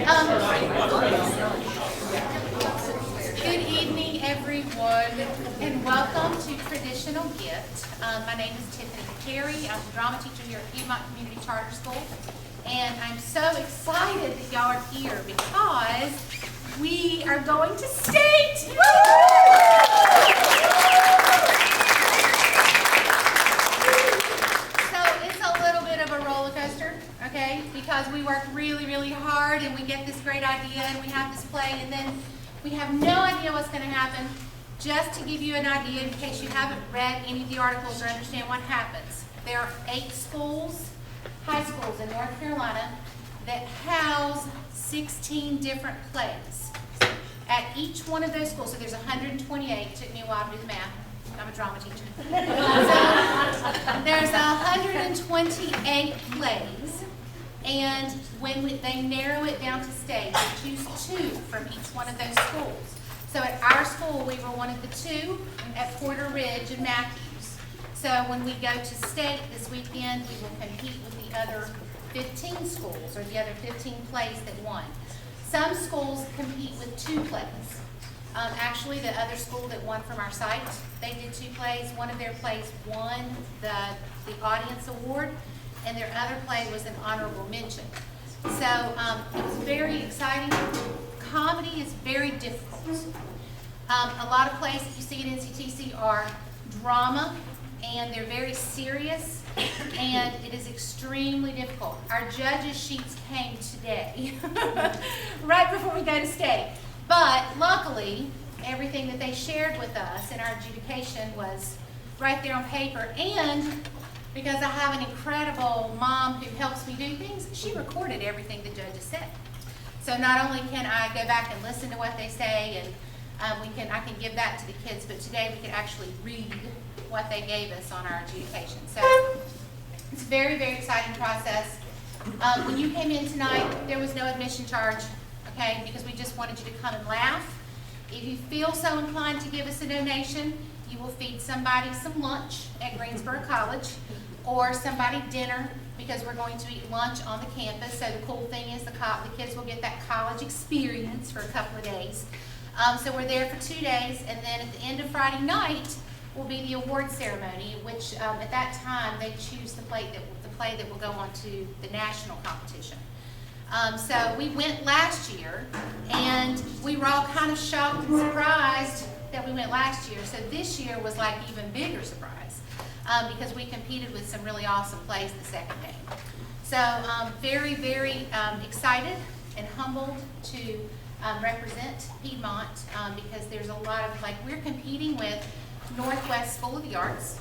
Good evening, everyone, and welcome to Traditional Gift. My name is Tiffany Carey. I'm a drama teacher here at Piedmont Community Charter School, and I'm so excited that y'all are here because we are going to state. So it's a little bit of a roller coaster, okay? Because we work really, really hard, and we get this great idea, and we have this play, and then we have no idea what's going to happen. Just to give you an idea, in case you haven't read any of the articles or understand what happens, there are 8 schools, high schools in North Carolina, that house 16 different plays. At each one of those schools, so there's 128, it took me a while to do the math, I'm a drama teacher. So there's 128 plays, and when they narrow it down to state, they choose 2 from each one of those schools. So at our school, we were one of the 2 at Porter Ridge and Matthews. So when we go to state this weekend, we will compete with the other 15 schools, or the other 15 plays that won. Some schools compete with 2 plays. Actually, the other school that won from our site, they did 2 plays. One of their plays won the audience award, and their other play was an honorable mention. So it was very exciting. Comedy is very difficult. A lot of plays that you see at NCTC are drama, and they're very serious, and it is extremely difficult. Our judges' sheets came today, right before we go to state. But luckily, everything that they shared with us in our adjudication was right there on paper, and because I have an incredible mom who helps me do things, she recorded everything the judges said. So not only can I go back and listen to what they say, and I can give that to the kids, but today we can actually read what they gave us on our adjudication. So it's a very, very exciting process. When you came in tonight, there was no admission charge, okay, because we just wanted you to come and laugh. If you feel so inclined to give us a donation, you will feed somebody some lunch at Greensboro College, or somebody dinner, because we're going to eat lunch on the campus. So the cool thing is the kids will get that college experience for a couple of days. So we're there for 2 days, and then at the end of Friday night will be the award ceremony, which at that time they choose the play that will go on to the national competition. So we went last year, and we were all kind of shocked and surprised that we went last year. So this year was like even bigger surprise, because we competed with some really awesome plays the second day. So very, very excited and humbled to represent Piedmont, because there's a lot of, we're competing with Northwest School of the Arts.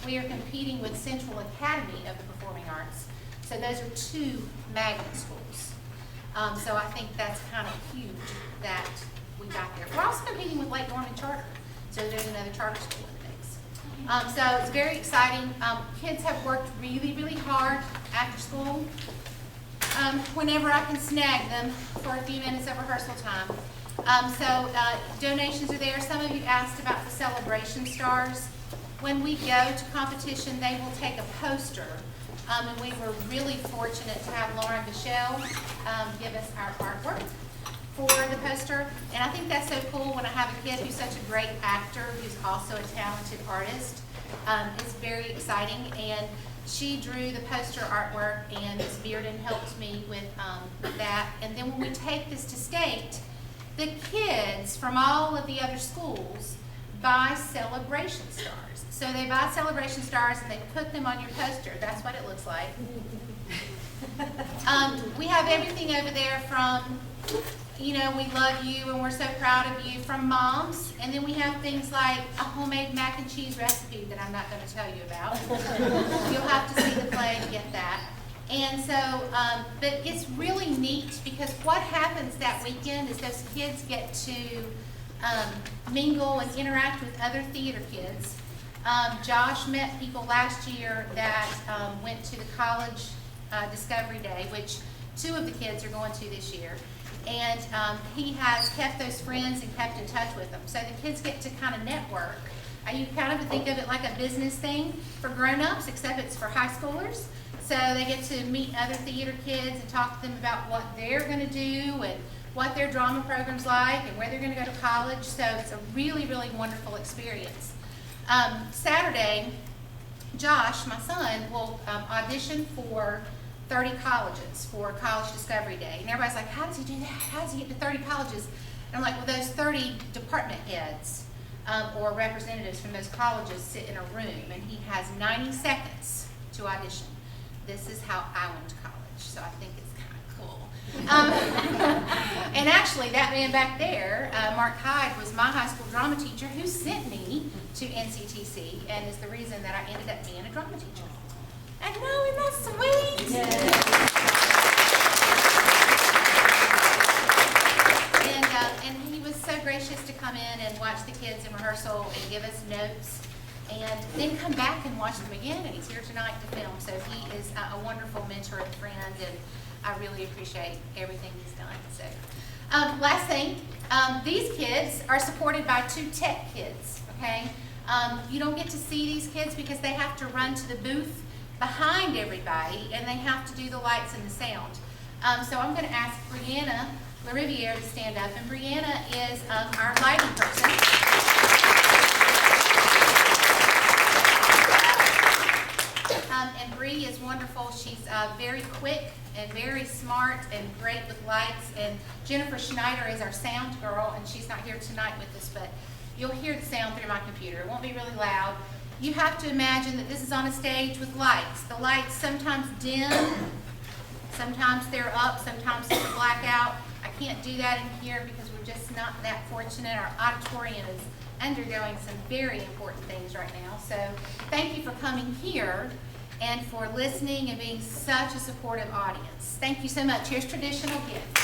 We are competing with Central Academy of the Performing Arts. So those are 2 magnet schools. So I think that's kind of huge that we got there. We're also competing with Lake Norman Charter. So there's another charter school in the mix. So it's very exciting. Kids have worked really, really hard after school. Whenever I can snag them for a few minutes of rehearsal time. Donations are there. Some of you asked about the celebration stars. When we go to competition, they will take a poster, and we were really fortunate to have Lauren Michelle give us our artwork for the poster. And I think that's so cool when I have a kid who's such a great actor, who's also a talented artist. It's very exciting, and she drew the poster artwork, and Ms. Bearden helped me with that. And then when we take this to state, the kids from all of the other schools buy celebration stars. So they buy celebration stars and they put them on your poster. That's what it looks like. We have everything over there from, we love you and we're so proud of you, from moms. And then we have things like a homemade mac and cheese recipe that I'm not going to tell you about. You'll have to see the play to get that. And so, but it's really neat, because what happens that weekend is those kids get to mingle and interact with other theater kids. Josh met people last year that went to the college Discovery Day, which 2 of the kids are going to this year. And he has kept those friends and kept in touch with them. So the kids get to kind of network. You kind of think of it like a business thing for grown-ups, except it's for high schoolers. So they get to meet other theater kids and talk to them about what they're going to do and what their drama program's like and where they're going to go to college. So it's a really, really wonderful experience. Saturday, Josh, my son, will audition for 30 colleges for College Discovery Day. And everybody's like, how does he do that? How does he get to 30 colleges? And I'm like, well, those 30 department heads or representatives from those colleges sit in a room, and he has 90 seconds to audition. This is how I went to college, so I think it's kind of cool. And actually, that man back there, Mark Hyde, was my high school drama teacher who sent me to NCTC and is the reason that I ended up being a drama teacher. I know, isn't that sweet? Yeah. And he was so gracious to come in and watch the kids in rehearsal and give us notes and then come back and watch them again, and he's here tonight to film. So he is a wonderful mentor and friend, and I really appreciate everything he's done. So last thing, these kids are supported by 2 tech kids, okay? You don't get to see these kids because they have to run to the booth behind everybody, and they have to do the lights and the sound. So I'm going to ask Brianna LaRiviere to stand up, and Brianna is our lighting person. And Bree is wonderful. She's very quick and very smart and great with lights. And Jennifer Schneider is our sound girl, and she's not here tonight with us, but you'll hear the sound through my computer. It won't be really loud. You have to imagine that this is on a stage with lights. The lights sometimes dim, sometimes they're up, sometimes they're blackout. I can't do that in here because we're just not that fortunate. Our auditorium is undergoing some very important things right now. So thank you for coming here and for listening and being such a supportive audience. Thank you so much. Here's traditional gifts.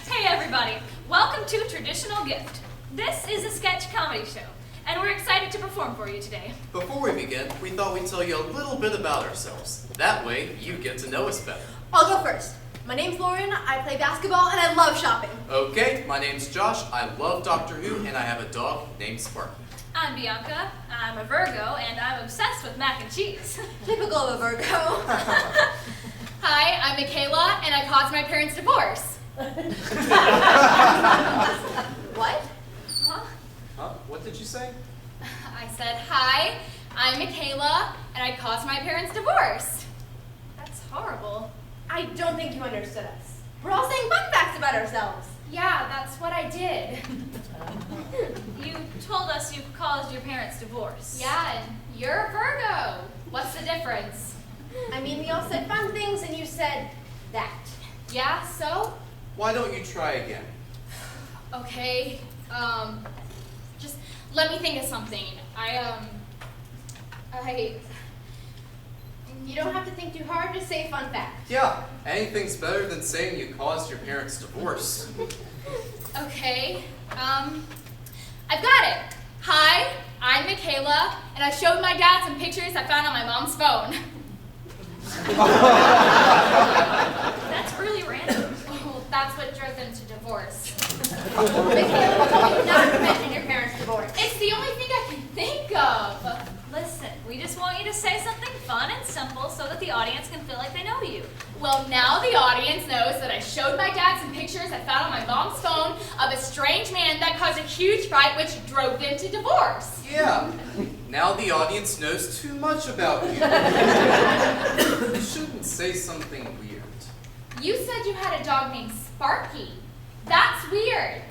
Hey everybody, welcome to Traditional Gift. This is a sketch comedy show, and we're excited to perform for you today. Before we begin, we thought we'd tell you a little bit about ourselves. That way, you get to know us better. I'll go first. My name's Lauren, I play basketball, and I love shopping. Okay, my name's Josh, I love Doctor Who, and I have a dog named Sparky. I'm Bianca, I'm a Virgo, and I'm obsessed with mac and cheese. Typical of a Virgo. Hi, I'm Michaela, and I caused my parents' divorce. What? Huh? What did you say? I said, hi, I'm Michaela, and I caused my parents' divorce. That's horrible. I don't think you understood us. We're all saying fun facts about ourselves. Yeah, that's what I did. You told us you caused your parents' divorce. Yeah, and you're a Virgo. What's the difference? I mean, we all said fun things, and you said that. Yeah, so? Why don't you try again? Okay, just let me think of something. You don't have to think too hard, just say fun fact. Yeah, anything's better than saying you caused your parents' divorce. Okay, I've got it. Hi, I'm Michaela, and I showed my dad some pictures I found on my mom's phone. That's really random. Oh, that's what drove them to divorce. Michaela told you not to mention your parents' divorce. It's the only thing I can think of. Listen, we just want you to say something fun and simple so that the audience can feel like they know you. Well, now the audience knows that I showed my dad some pictures I found on my mom's phone of a strange man that caused a huge fight which drove them to divorce. Yeah, now the audience knows too much about you. You shouldn't say something weird. You said you had a dog named Sparky. That's weird.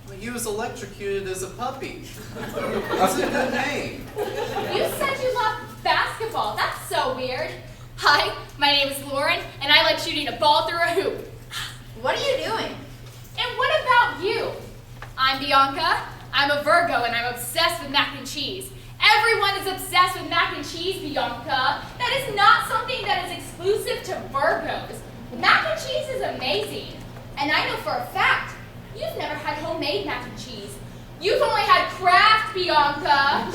Well, he was electrocuted as a puppy. That's a good name. You said you loved basketball. That's so weird. Hi, my name is Lauren, and I like shooting a ball through a hoop. What are you doing? And what about you? I'm Bianca. I'm a Virgo, and I'm obsessed with mac and cheese. Everyone is obsessed with mac and cheese, Bianca. That is not something that is exclusive to Virgos. Mac and cheese is amazing. And I know for a fact, you've never had homemade mac and cheese. You've only had Kraft, Bianca.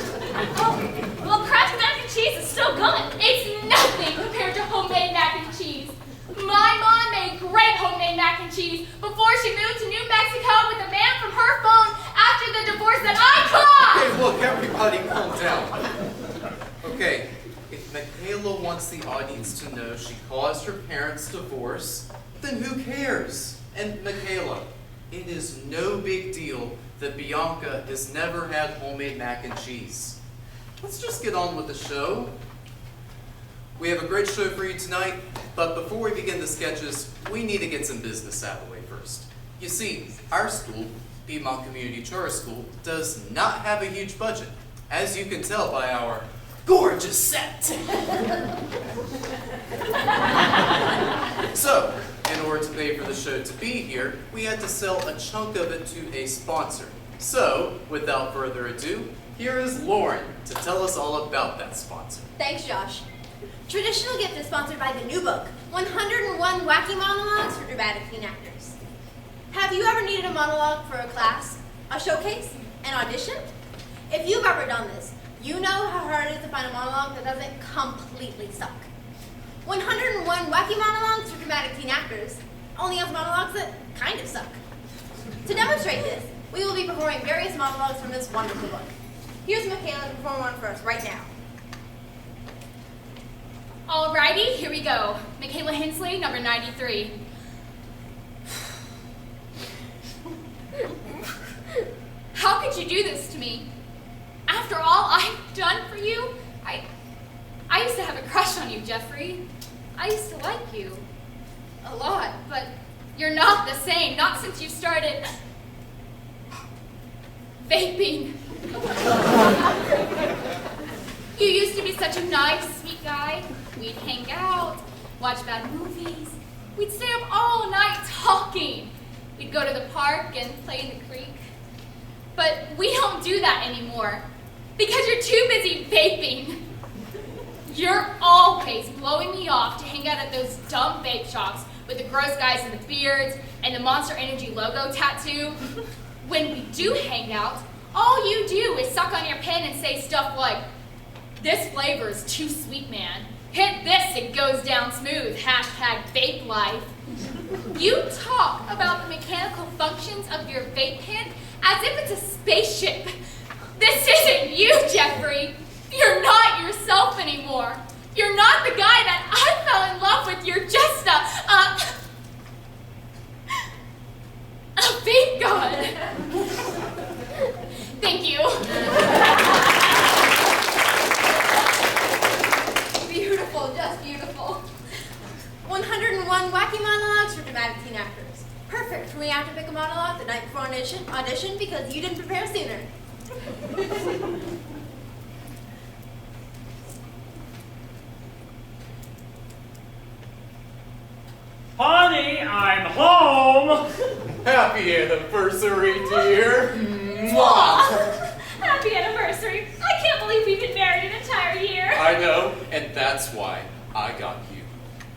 Oh, well, Kraft mac and cheese is still good. It's nothing compared to homemade mac and cheese. My mom made great homemade mac and cheese before she moved to New Mexico with a man from her phone after the divorce that I caused! Hey, look, everybody calm down. Okay, if Michaela wants the audience to know she caused her parents' divorce, then who cares? And Michaela, it is no big deal that Bianca has never had homemade mac and cheese. Let's just get on with the show. We have a great show for you tonight, but before we begin the sketches, we need to get some business out of the way first. You see, our school, Piedmont Community Charter School, does not have a huge budget, as you can tell by our gorgeous set. So, in order to pay for the show to be here, we had to sell a chunk of it to a sponsor. So, without further ado, here is Lauren to tell us all about that sponsor. Thanks, Josh. Traditional Gift is sponsored by the new book, 101 Wacky Monologues for Dramatic Teen Actors. Have you ever needed a monologue for a class, a showcase, an audition? If you've ever done this, you know how hard it is to find a monologue that doesn't completely suck. 101 Wacky Monologues for Dramatic Teen Actors only has monologues that kind of suck. To demonstrate this, we will be performing various monologues from this wonderful book. Here's Michaela to perform one for us right now. Alrighty, here we go. Michaela Hensley, number 93. How could you do this to me? After all I've done for you, I used to have a crush on you, Jeffrey. I used to like you a lot, but you're not the same, not since you started vaping. You used to be such a nice, sweet guy. We'd hang out, watch bad movies. We'd stay up all night talking. We'd go to the park and play in the creek. But we don't do that anymore because you're too busy vaping. You're always blowing me off to hang out at those dumb vape shops with the gross guys in the beards and the Monster Energy logo tattoo. When we do hang out, all you do is suck on your pen and say stuff like, "This flavor is too sweet, man. Hit this, it goes down smooth. Hashtag vape life." You talk about the mechanical functions of your vape pen as if it's a spaceship. This isn't you, Jeffrey. You're not yourself anymore. You're not the guy that I fell in love with. You're just a vape god. Thank you. Beautiful, just beautiful. 101 Wacky Monologues for Dramatic Teen Actors. Perfect for when you have to pick a monologue the night before audition because you didn't prepare sooner. Honey, I'm home! Happy anniversary, dear. Mwah. Happy anniversary. I can't believe we've been married an entire year. I know, and that's why I got you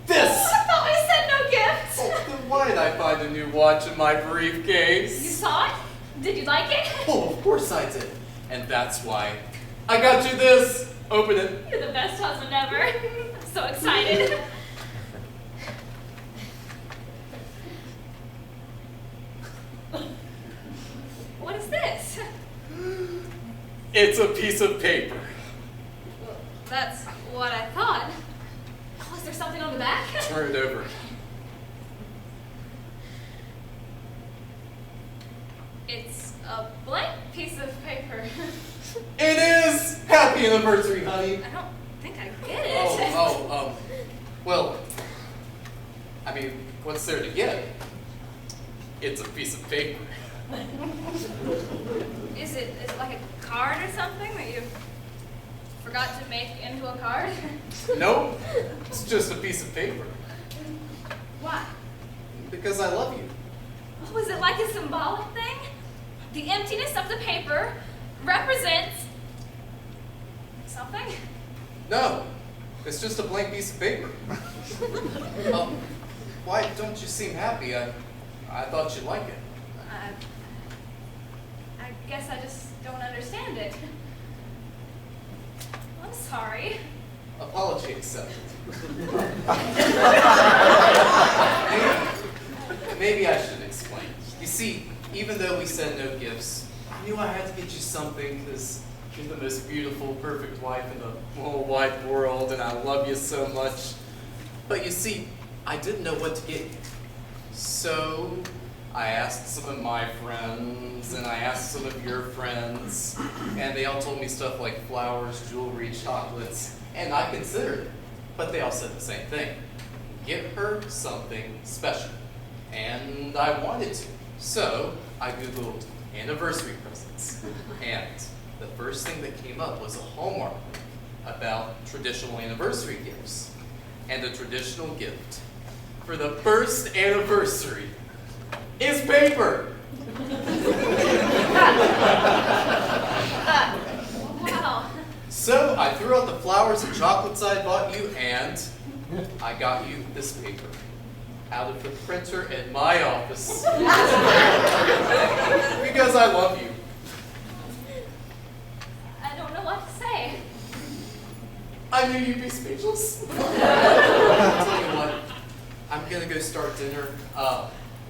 this. I thought we said no gifts. Oh, then why did I find a new watch in my You briefcase? saw it? Did you like it? Oh, of course I did. And that's why I got you this. Open it. You're the best husband ever. I'm so excited. What is this? It's a piece of paper. Well, that's what I thought. Oh, is there something on the back? Turn it over. It's a blank piece of paper. It is! Happy anniversary, honey. I don't think I get it. Well, I mean, what's there to get? It's a piece of paper. Is it like a card or something that you forgot to make into a card? Nope, it's just a piece of paper. Why? Because I love you. Oh, is it like a symbolic thing? The emptiness of the paper represents something? No, it's just a blank piece of paper. Why don't you seem happy? I thought you'd like it. I guess I just don't understand it. I'm sorry. Apology accepted. Maybe I should explain. You see, even though we said no gifts, I knew I had to get you something because you're the most beautiful, perfect wife in the whole wide world, and I love you so much. But you see, I didn't know what to get you. So I asked some of my friends, and I asked some of your friends, and they all told me stuff like flowers, jewelry, chocolates, and I considered it. But they all said the same thing. Get her something special. And I wanted to. So I Googled anniversary presents. And the first thing that came up was a Hallmark about traditional anniversary gifts. And a traditional gift for the first anniversary is paper. Wow. So I threw out the flowers and chocolates I bought you, and I got you this paper out of the printer in my office because I love you. I don't know what to say. I knew you'd be speechless. I'll tell you what, I'm gonna go start dinner.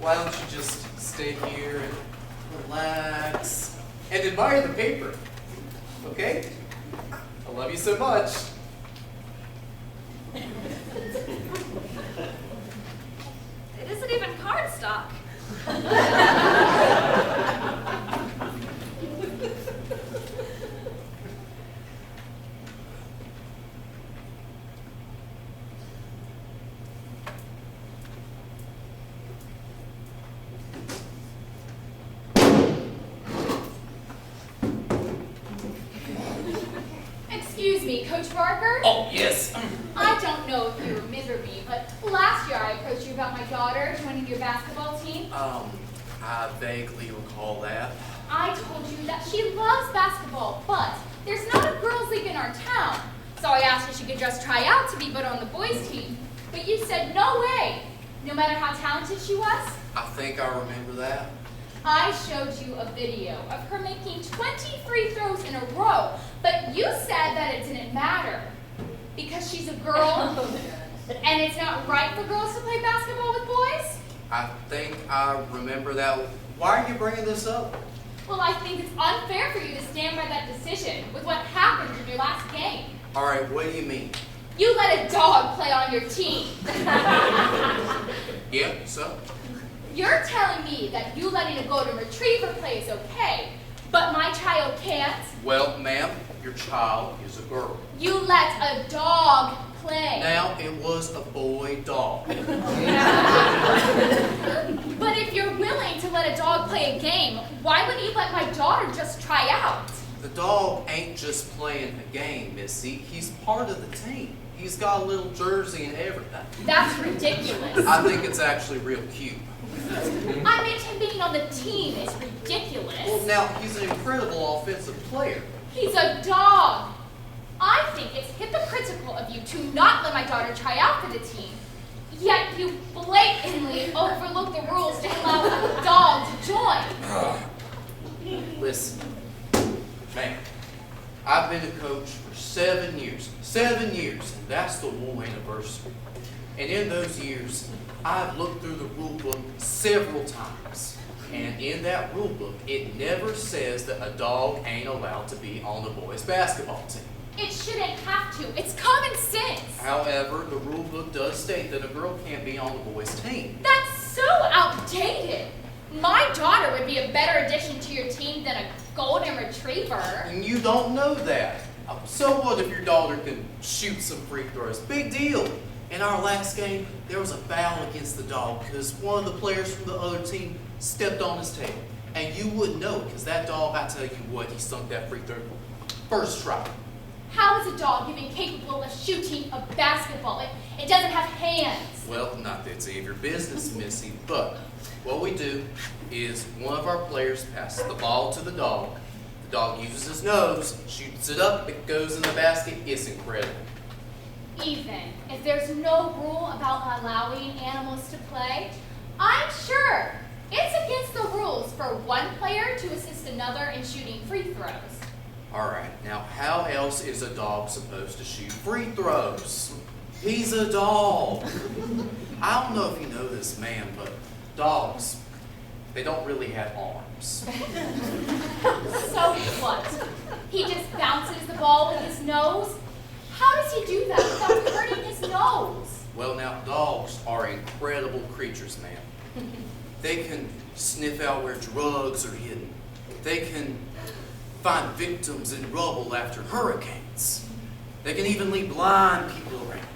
Why don't you just stay here and relax and admire the paper, okay? I love you so much. It isn't even cardstock. Excuse me, Coach Barker? Oh, yes. I don't know if you remember me, but last year I approached you about my daughter joining your basketball team. I vaguely recall that. I told you that she loves basketball, but there's not a girls' league in our town. So I asked if she could just try out to be put on the boys' team. But you said no way, no matter how talented she was. I think I remember that. I showed you a video of her making 20 free throws in a row, but you said that it didn't matter because she's a girl and it's not right for girls to play basketball with boys. I think I remember that. Why are you bringing this up? Well, I think it's unfair for you to stand by that decision with what happened in your last game. All right, what do you mean? You let a dog play on your team. Yeah, so? You're telling me that you letting a golden retriever play is okay, but my child can't? Well, ma'am, your child is a girl. You let a dog play. Now, it was a boy dog. But if you're willing to let a dog play a game, why wouldn't you let my daughter just try out? The dog ain't just playing a game, Missy. He's part of the team. He's got a little jersey and everything. That's ridiculous. I think it's actually real cute. I meant him being on the team is ridiculous. Well, now, he's an incredible offensive player. He's a dog. I think it's hypocritical of you to not let my daughter try out for the team, yet you blatantly overlook the rules to allow a dog to join. Listen, man, I've been a coach for 7 years. 7 years, and that's the whole anniversary. And in those years, I've looked through the rule book several times. And in that rule book, it never says that a dog ain't allowed to be on the boys' basketball team. It shouldn't have to. It's common sense. However, the rule book does state that a girl can't be on the boys' team. That's so outdated. My daughter would be a better addition to your team than a golden retriever. And you don't know that. So what if your daughter can shoot some free throws? Big deal. In our last game, there was a foul against the dog because one of the players from the other team stepped on his tail. And you wouldn't know it because that dog, I tell you what, he sunk that free throw first try. How is a dog even capable of shooting a basketball? It doesn't have hands. Well, not that it's any of your business, Missy, but what we do is one of our players passes the ball to the dog. The dog uses his nose, shoots it up, it goes in the basket. It's incredible. Even if there's no rule about allowing animals to play, I'm sure it's against the rules for one player to assist another in shooting free throws. All right, now how else is a dog supposed to shoot free throws? He's a dog. I don't know if you know this, man, but dogs, they don't really have arms. So what? He just bounces the ball with his nose? How does he do that without hurting his nose? Well, now, dogs are incredible creatures, man. They can sniff out where drugs are hidden. They can find victims in rubble after hurricanes. They can even lead blind people around.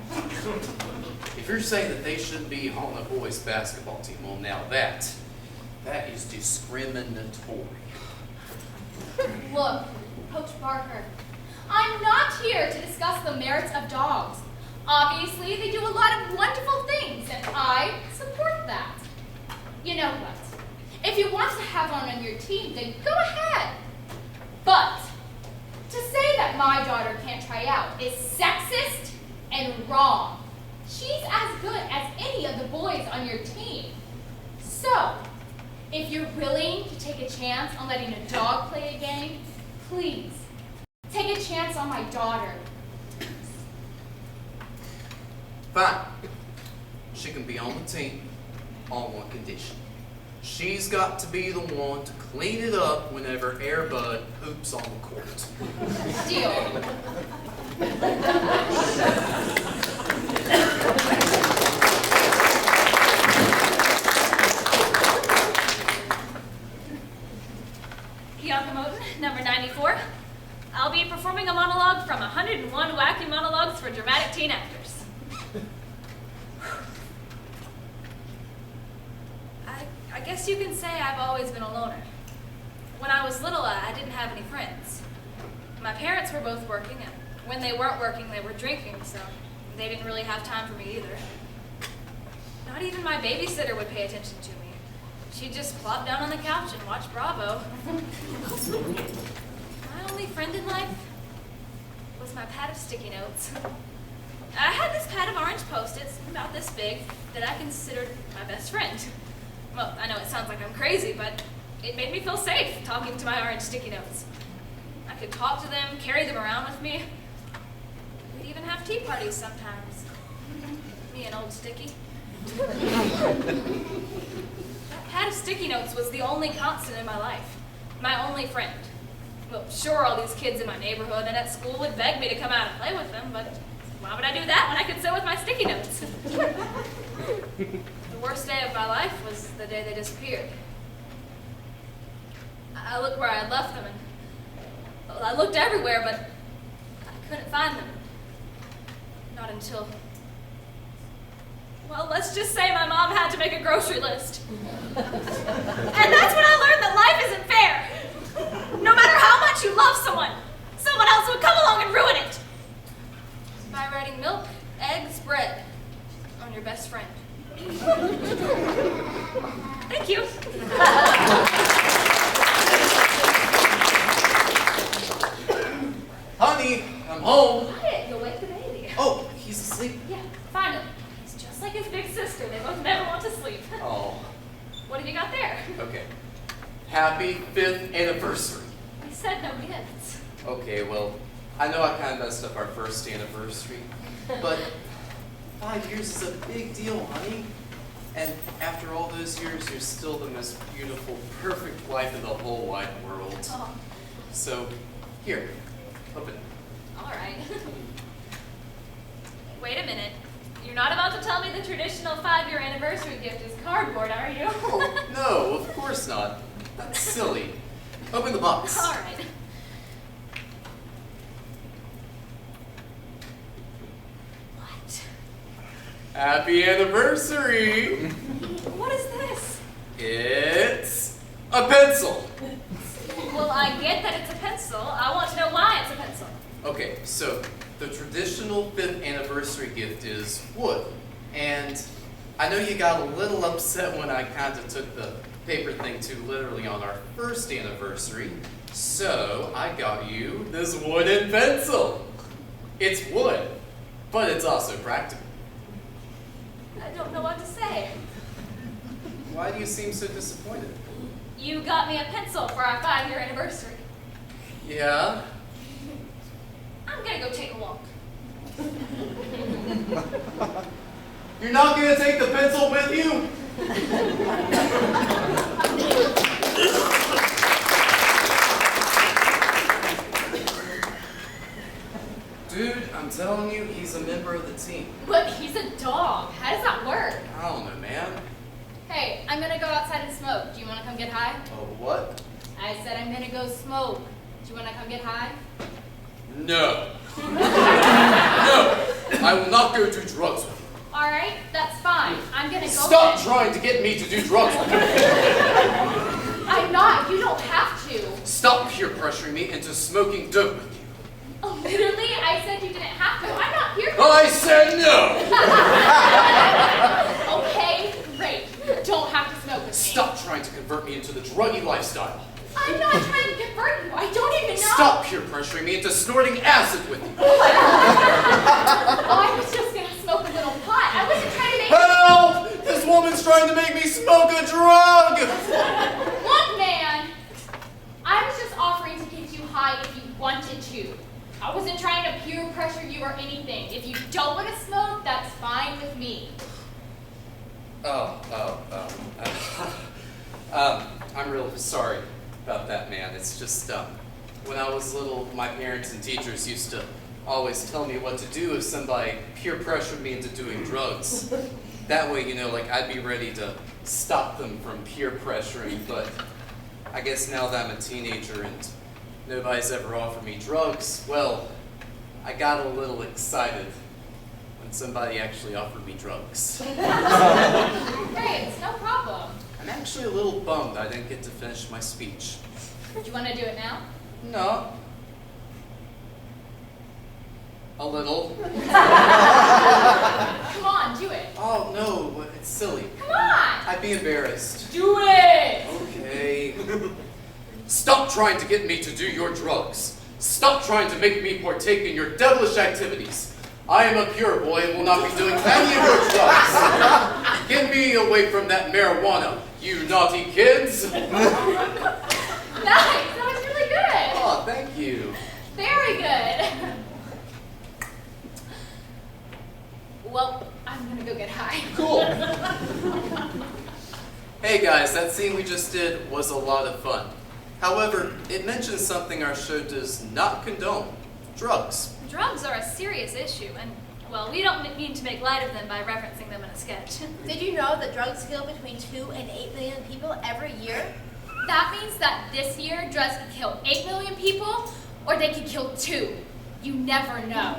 If you're saying that they shouldn't be on a boys' basketball team, well, now that is discriminatory. Look, Coach Barker, I'm not here to discuss the merits of dogs. Obviously, they do a lot of wonderful things, and I support that. You know what? If you want to have one on your team, then go ahead. But to say that my daughter can't try out is sexist and wrong. She's as good as any of the boys on your team. So, if you're willing to take a chance on letting a dog play a game, please, take a chance on my daughter. Fine. She can be on the team on one condition. She's got to be the one to clean it up whenever Air Bud poops on the court. Deal. Bianca Moten, number 94. I'll be performing a monologue from 101 Wacky Monologues for Dramatic Teen Actors. I guess you can say I've always been a loner. When I was little, I didn't have any friends. My parents were both working, and when they weren't working, they were drinking, so they didn't really have time for me either. Not even my babysitter would pay attention to me. She'd just plop down on the couch and watch Bravo. My only friend in life was my pad of sticky notes. I had this pad of orange Post-its, about this big, that I considered my best friend. Well, I know it sounds like I'm crazy, but it made me feel safe talking to my orange sticky notes. I could talk to them, carry them around with me. We'd even have tea parties sometimes. Me and old Sticky. That pad of sticky notes was the only constant in my life. My only friend. Well, sure, all these kids in my neighborhood and at school would beg me to come out and play with them, but why would I do that when I could sit with my sticky notes? The worst day of my life was the day they disappeared. I looked where I had left them, and I looked everywhere, but I couldn't find them. Not until, well, let's just say my mom had to make a grocery list. And that's when I learned that life isn't fair. No matter how much you love someone, someone else would come along and ruin it. By writing milk, eggs, bread on your best friend. Thank you. Honey, I'm home. Quiet, you'll wake the baby. Oh, he's asleep. Yeah, finally. He's just like his big sister. They both never want to sleep. Oh, What have you got there? okay. Happy 5th anniversary. We said no gifts. Okay, well, I know I kind of messed up our first anniversary, but 5 years is a big deal, honey. And after all those years, you're still the most beautiful, perfect wife in the whole wide world. Oh, So, here, open it. All right. Wait a minute. You're not about to tell me the traditional 5-year anniversary gift is cardboard, are you? Oh, no, of course not. That's silly. Open the box. All right. What? Happy anniversary! What is this? It's a pencil. Well, I get that it's a pencil. I want to know why it's a pencil. Okay, so the traditional 5th anniversary gift is wood. And I know you got a little upset when I kind of took the paper thing too literally on our first anniversary. So I got you this wooden pencil. It's wood, but it's also practical. I don't know what to say. Why do you seem so disappointed? You got me a pencil for our 5-year anniversary. Yeah, I'm gonna go take a walk. You're not gonna take the pencil with you? Dude, I'm telling you, he's a member of the team. But he's a dog. How does that work? I don't know, man. Hey, I'm gonna go outside and smoke. Do you wanna come get high? Oh, what? I said I'm gonna go smoke. Do you wanna come get high? No. No! I will not go do drugs with you. Alright, that's fine. I'm gonna go. Stop trying to get me to do drugs with you. I'm not. You don't have to. Stop peer pressuring me into smoking dope with you. Oh, literally, I said you didn't have to. I'm not here for I said no! Okay, great. You don't have to smoke with me. Stop trying to convert me into the druggy lifestyle. I'm not trying to convert you. I don't even know. Stop peer pressuring me into snorting acid with you. Oh, I was just gonna smoke a little pot. I wasn't trying to make. Help! This woman's trying to make me smoke a drug! Look, man. I was just offering to get you high if you wanted to. I wasn't trying to peer pressure you or anything. If you don't want to smoke, that's fine with me. I'm real sorry about that, man. It's just, when I was little, my parents and teachers used to always tell me what to do if somebody peer pressured me into doing drugs. That way, you know, like, I'd be ready to stop them from peer pressuring, but I guess now that I'm a teenager and nobody's ever offered me drugs, well, I got a little excited when somebody actually offered me drugs. Hey, it's no problem. I'm actually a little bummed I didn't get to finish my speech. Do you want to do it now? No. A little. Come on, do it. Oh, no, it's silly. Come on. I'd be embarrassed. Do it. Okay. Stop trying to get me to do your drugs. Stop trying to make me partake in your devilish activities. I am a pure boy and will not be doing any of your drugs. Get me away from that marijuana, you naughty kids. Nice. That was really good. Oh, thank you. Very good. Well, I'm gonna go get high. Cool. Hey guys, that scene we just did was a lot of fun. However, it mentions something our show does not condone: drugs. Drugs are a serious issue, and, well, we don't mean to make light of them by referencing them in a sketch. Did you know that drugs kill between 2 and 8 million people every year? That means that this year drugs could kill 8 million people, or they could kill 2. You never know.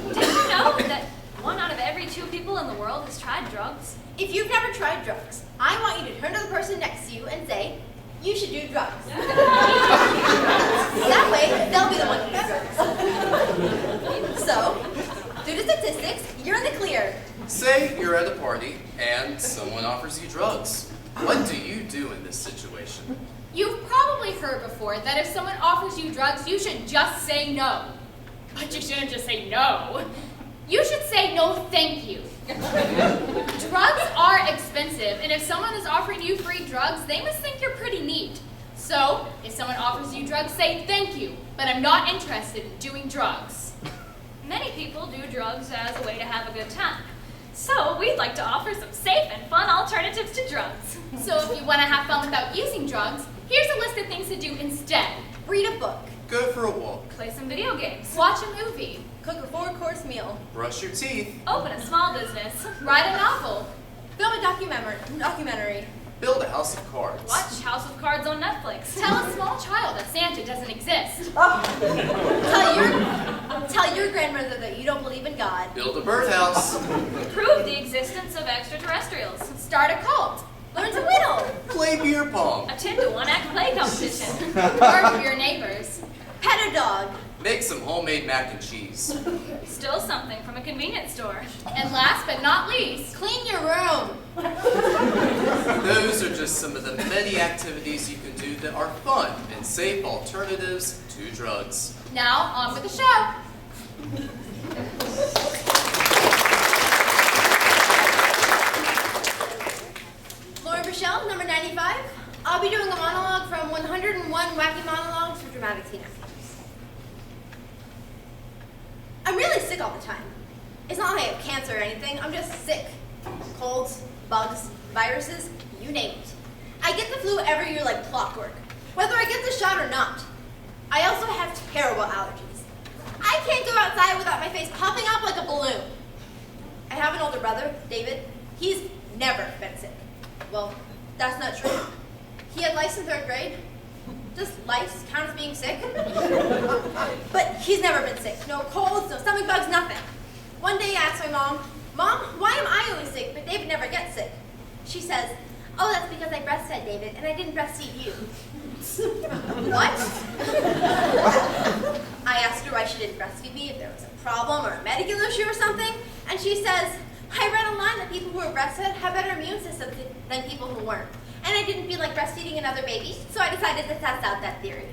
Did you know that 1 out of every 2 people in the world has tried drugs? If you've never tried drugs, I want you to turn to the person next to you and say, "You should do drugs." That way, they'll be the one who does drugs. So, due to statistics, you're in the clear. Say you're at a party and someone offers you drugs. What do you do in this situation? You've probably heard before that if someone offers you drugs, you should just say no. But you shouldn't just say no. You should say no, thank you. Drugs are expensive, and if someone is offering you free drugs, they must think you're pretty neat. So, if someone offers you drugs, say thank you, but I'm not interested in doing drugs. Many people do drugs as a way to have a good time. So we'd like to offer some safe and fun alternatives to drugs. So if you want to have fun without using drugs, here's a list of things to do instead. Read a book. Go for a walk. Play some video games. Watch a movie. Cook a 4-course meal. Brush your teeth. Open a small business. Write a novel. Film a documentary. Build a house of cards. Watch House of Cards on Netflix. Tell a small child that Santa doesn't exist. Tell your grandmother that you don't believe in God. Build a birdhouse. Prove the existence of extraterrestrials. Start a cult. Learn to whittle. Play beer pong. Attend a one-act play competition. Work for your neighbors. Pet a dog. Make some homemade mac and cheese. Steal something from a convenience store. And last but not least, Clean your room. Those are just some of the many activities you can do that are fun and safe alternatives to drugs. now on with the show. Lauren Rochelle, number 95. I'll be doing a monologue from 101 Wacky Monologues for dramatic teen actors. I'm really sick all the time. It's not like I have cancer or anything, I'm just sick. Colds, bugs, viruses, you name it. I get the flu every year like clockwork, whether I get the shot or not. I also have terrible allergies. I can't go outside without my face popping up like a balloon. I have an older brother, David. He's never been sick. Well, that's not true. He had lice in 3rd grade. Does lice count as being sick? But he's never been sick. No colds, no stomach bugs, nothing. One day I asked my mom, "Mom, why am I always sick, but David never gets sick?" She says, "Oh, that's because I breastfed David, and I didn't breastfeed you." What? I asked her why she didn't breastfeed me, if there was a problem or a medical issue or something, and she says, "I read online that people who are breastfed have better immune systems than people who weren't, and I didn't feel like breastfeeding another baby, so I decided to test out that theory."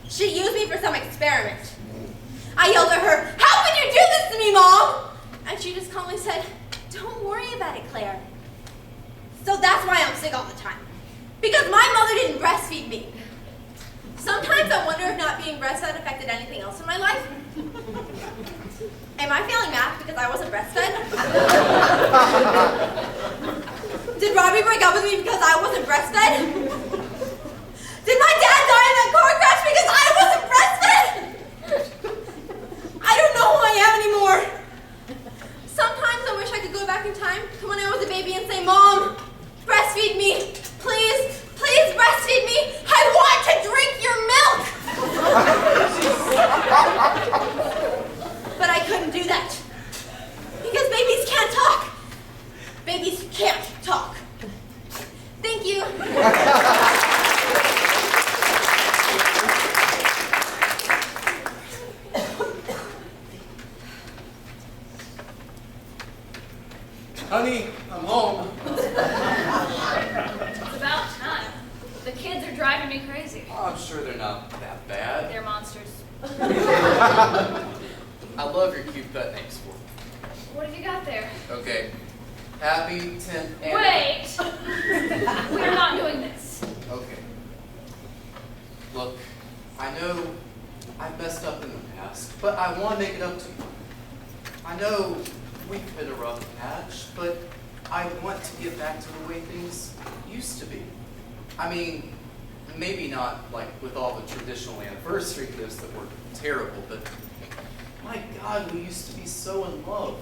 She used me for some experiment. I yelled at her, "How can you do this to me, Mom?" And she just calmly said, "Don't worry about it, Claire." So that's why I'm sick all the time. Because my mother didn't breastfeed me. Sometimes I wonder if not being breastfed affected anything else in my life. Am I failing math because I wasn't breastfed? Did Robbie break up with me because I wasn't breastfed? Did my dad die in that car crash because I wasn't breastfed? I don't know who I am anymore. Sometimes I wish I could go back in time to when I was a baby and say, "Mom, breastfeed me. Please, please breastfeed me. I want to drink your milk." But I couldn't do that. Because babies can't talk. Babies can't talk. Thank you. Honey, I'm home. It's about time. The kids are driving me crazy. Oh, I'm sure they're not that bad. They're monsters. I love your cute pet names for me. What have you got there? Okay. Happy 10th Wait! We're not doing this. Okay. Look, I know I've messed up in the past, but I want to make it up to you. I know we've hit a rough patch, but I want to get back to the way things used to be. I mean, maybe not like with all the traditional anniversary gifts that were terrible, but my God, we used to be so in love.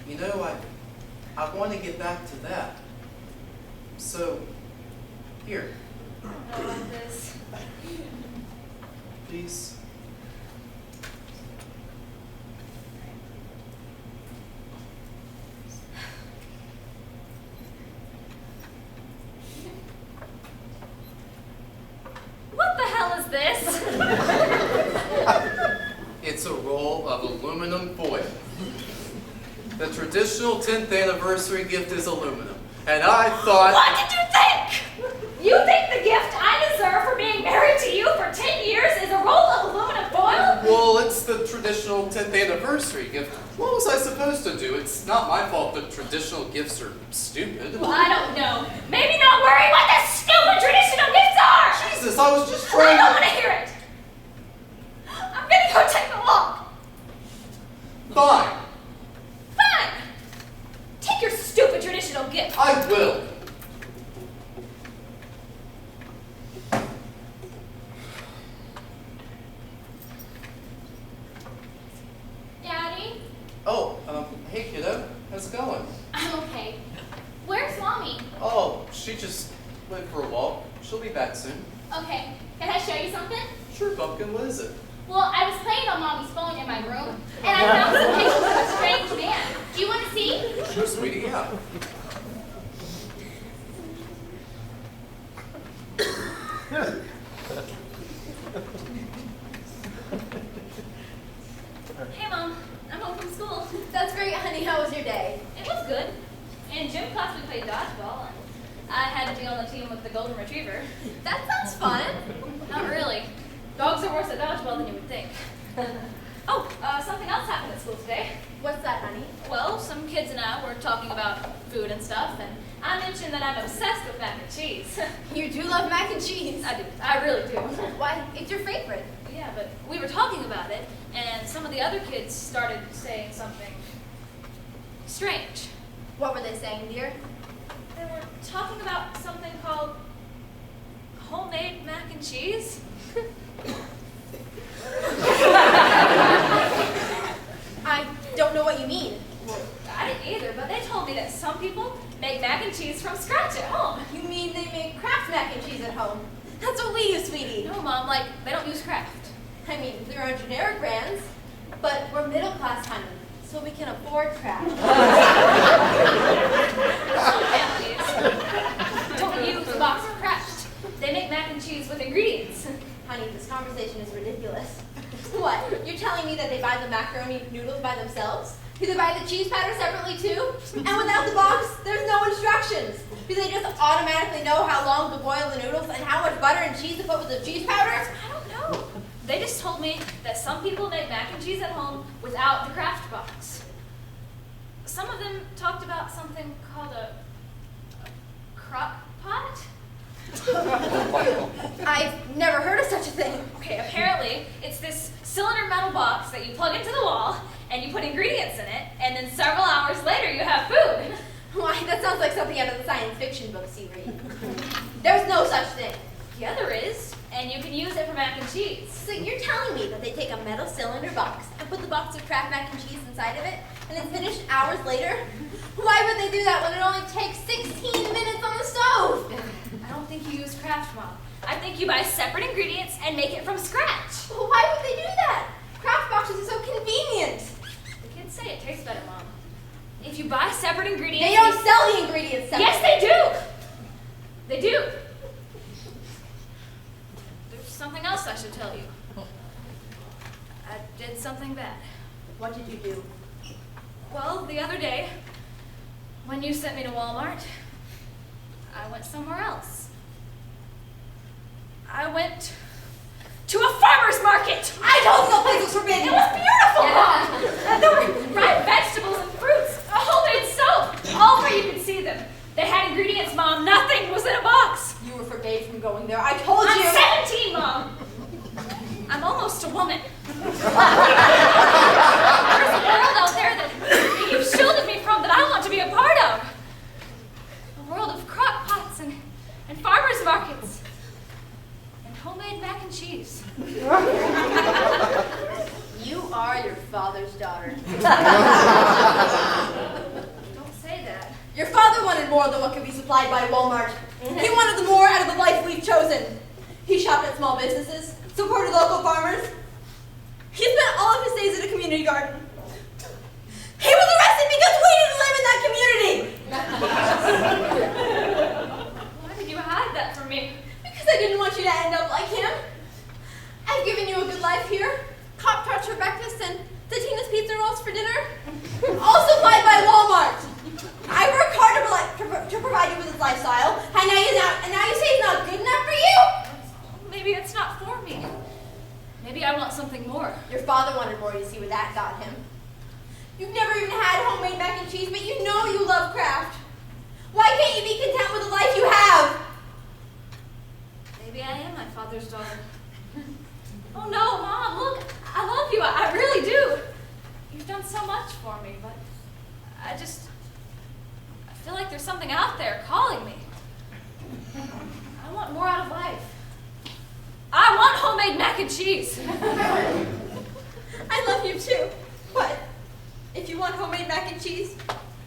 You know, I want to get back to that. So, here, I don't like this. please. What the hell is this? It's a roll of aluminum foil. The traditional 10th anniversary gift is aluminum. And I thought... What did you think? You think the gift I deserve for being married to you for 10 years is a roll of aluminum foil? Well, it's the traditional 10th anniversary gift. What was I supposed to do? It's not my fault that traditional gifts are stupid. Well, I don't know. Maybe not worry what the stupid traditional gifts are! Jesus, I was just I trying don't to... want to hear it! I'm gonna go take a walk! Fine, Fine! Take your stupid traditional gift! I will. Daddy, Oh, hey kiddo, how's it going? I'm okay. Where's Mommy? Oh, she just went for a walk. She'll be back soon. Okay, can I show you something? Sure, Pumpkin, what is it? Well, I was playing on Mommy's phone in my room, and I found some pictures of a strange man. Do you want to see? Sure, sweetie, yeah. Hey, Mom. I'm home from school. That's great, honey. How was your day? It was good. In gym class, we played dodgeball, and I had to be on the team with the golden retriever. That sounds fun. Not really. Dogs are worse at dodgeball than you would think. Oh, something else happened at school today. What's that, honey? Well, some kids and I were talking about food and stuff, and I mentioned that I'm obsessed with mac and cheese. You do love mac and cheese. I do. I really do. Why, it's your favorite. Yeah, but we were talking about it, and some of the other kids started saying something strange. What were they saying, dear? They were talking about something called homemade mac and cheese. I don't know what you mean. Well, I didn't either, but they told me that some people make mac and cheese from scratch at home. You mean they make Kraft mac and cheese at home? That's what we use, sweetie. No, Mom, like, they don't use Kraft. I mean, there are generic brands, but we're middle class, honey, so we can afford Kraft. Some families don't use a box of Kraft. They make mac and cheese with ingredients. Honey, this conversation is ridiculous. What? You're telling me that they buy the macaroni noodles by themselves? Do they buy the cheese powder separately too? And without the box, there's no instructions. Do they just automatically know how long to boil the noodles and how much butter and cheese to put with the cheese powder? I don't know. They just told me that some people make mac and cheese at home without the Kraft box. Some of them talked about something called a crock pot. I've never heard of such a thing. Okay, apparently it's this cylinder metal box that you plug into the wall and you put ingredients in it, and then several hours later you have food. Why, that sounds like something out of the science fiction books you read. There's no such thing. Yeah, there is, and you can use it for mac and cheese. So you're telling me that they take a metal cylinder box and put the box of Kraft mac and cheese inside of it, and it's finished hours later? Why would they do that when it only takes 16 minutes on the stove? I don't think you use Kraft, Mom. I think you buy separate ingredients and make it from scratch. Well, why would they do that? Kraft boxes are so convenient. The kids say it tastes better, Mom. If you buy separate ingredients... They don't sell the ingredients separately. Yes, they do! They do. There's something else I should tell you. I did something bad. What did you do? Well, the other day, when you sent me to Walmart, I went somewhere else. I went to a farmer's market. I told you the place was forbidden. It was beautiful, Mom. There were ripe vegetables and fruits, a homemade soap, all where you could see them. They had ingredients, Mom. Nothing was in a box. You were forbade from going there. I told you. I'm 17, Mom. I'm almost a woman. There's a world out there that you've shielded me from that I want to be a part of. A world of crock pots and farmers markets and homemade mac and cheese. You are your father's daughter. Don't say that. Your father wanted more than what could be supplied by Walmart. He wanted the more out of the life we've chosen. He shopped at small businesses, supported local farmers. He spent all of his days at a community garden. He was arrested because we didn't live in that community. Why did you hide that from me? Because I didn't want you to end up like him. I've given you a good life here. Cop tarts for breakfast and Totino's pizza rolls for dinner. All supplied by Walmart. I work hard to provide you with this lifestyle, and now you say it's not good enough for you? Maybe it's not for me. Maybe I want something more. Your father wanted more, you see what that got him. You've never even had homemade mac and cheese, but you know you love Kraft. Why can't you be content with the life you have? Maybe I am my father's daughter. Oh no, Mom, look, I love you. I really do. You've done so much for me, but I feel like there's something out there calling me. I want more out of life. I want homemade mac and cheese. I love you too, but if you want homemade mac and cheese,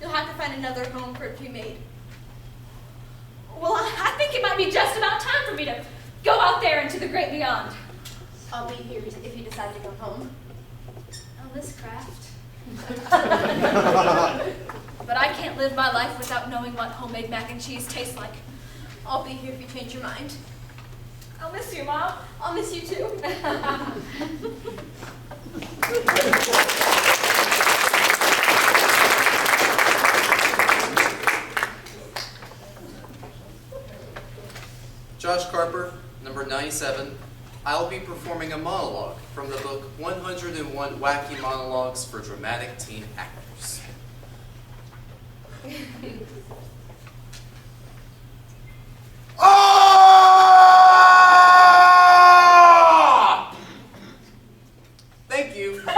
you'll have to find another home for it to be made. Well, I think it might be just about time for me to go out there into the great beyond. I'll be here if you decide to go home. On this craft. But I can't live my life without knowing what homemade mac and cheese tastes like. I'll be here if you change your mind. I'll miss you, Mom. I'll miss you too. Josh Carper, number 97, I'll be performing a monologue from the book 101 Wacky Monologues for Dramatic Teen Actors. Ah! Thank you. Well,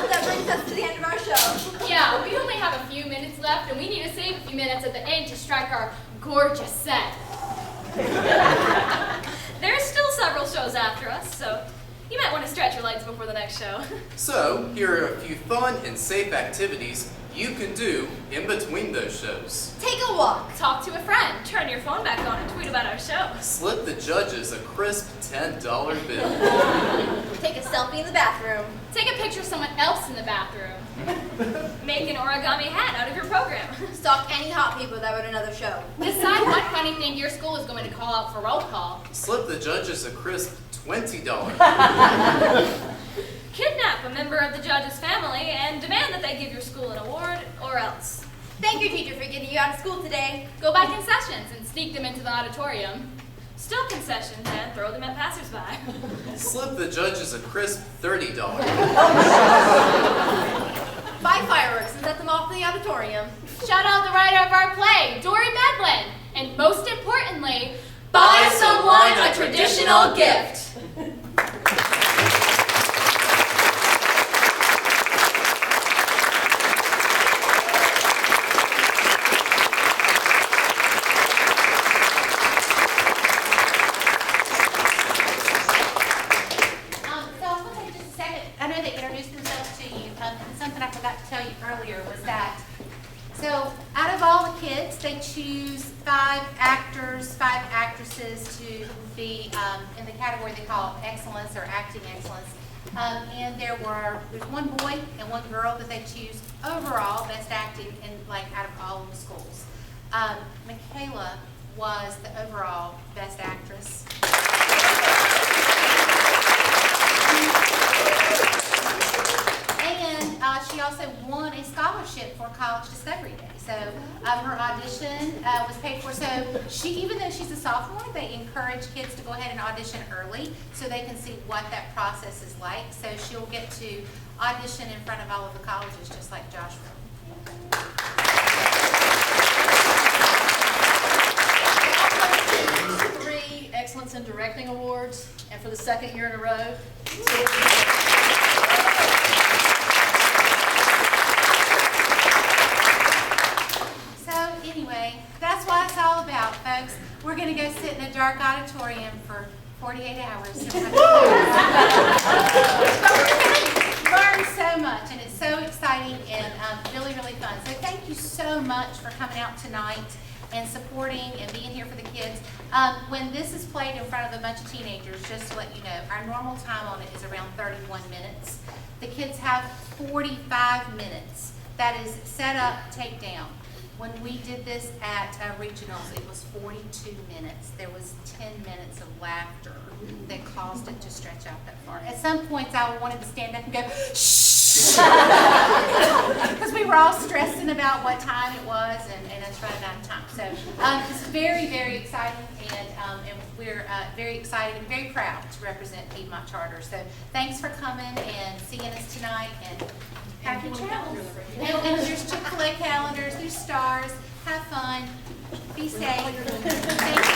that brings us to the end of our show. Yeah, we only have a few minutes left, and we need to save a few minutes at the end to strike our gorgeous set. There's still several shows after us, so you might want to stretch your legs before the next show. So, here are a few fun and safe activities you can do in between those shows. Take a walk. Talk to a friend. Turn your phone back on and tweet about our show. Slip the judges a crisp $10 bill. Take a selfie in the bathroom. Take a picture of someone else in the bathroom. Make an origami hat out of your program. Stalk any hot people that would another show. Decide what funny thing your school is going to call out for roll call. Slip the judges a crisp $20 bill. Kidnap a member of the judge's family and demand that they give your school an award or else. Thank your teacher for getting you out of school today. Go by concessions and sneak them into the auditorium. Steal concessions and throw them at passersby. Slip the judges a crisp $30 bill. Buy fireworks and set them off in the auditorium. Shout out the writer of our play, Dory Medlin. And most importantly, Buy someone a traditional gift. So I was going to take just a second. I know they introduced themselves to you. And something I forgot to tell you earlier was that, so out of all the kids, they choose 5 actors, 5 actresses to be in the category they call excellence or acting excellence. And there's one boy and one girl that they choose overall best acting in out of all of the schools. Michaela was the overall best actress. And she also won a scholarship for College Discovery Day. So her audition was paid for. So even though she's a sophomore, they encourage kids to go ahead and audition early so they can see what that process is like. So she'll get to audition in front of all of the colleges just like Joshua. 3 Excellence in Directing Awards, and for the 2nd year in a row. So anyway, that's what it's all about, folks. We're going to go sit in a dark auditorium for 48 hours. But we're going to learn so much, and it's so exciting and really, really fun. So thank you so much for coming out tonight and supporting and being here for the kids. When this is played in front of a bunch of teenagers, just to let you know, our normal time on it is around 31 minutes. The kids have 45 minutes. That is set up, take down. When we did this at regionals, it was 42 minutes. There was 10 minutes of laughter that caused it to stretch out that far. At some points, I wanted to stand up and go, shh, because we were all stressing about what time it was, and it's running out of time. So it's very, very exciting, and we're very excited and very proud to represent Piedmont Charter. So thanks for coming and seeing us tonight, and happy travels. And there's Chick-fil-A calendars, there's stars. Have fun. Be safe. Thank you.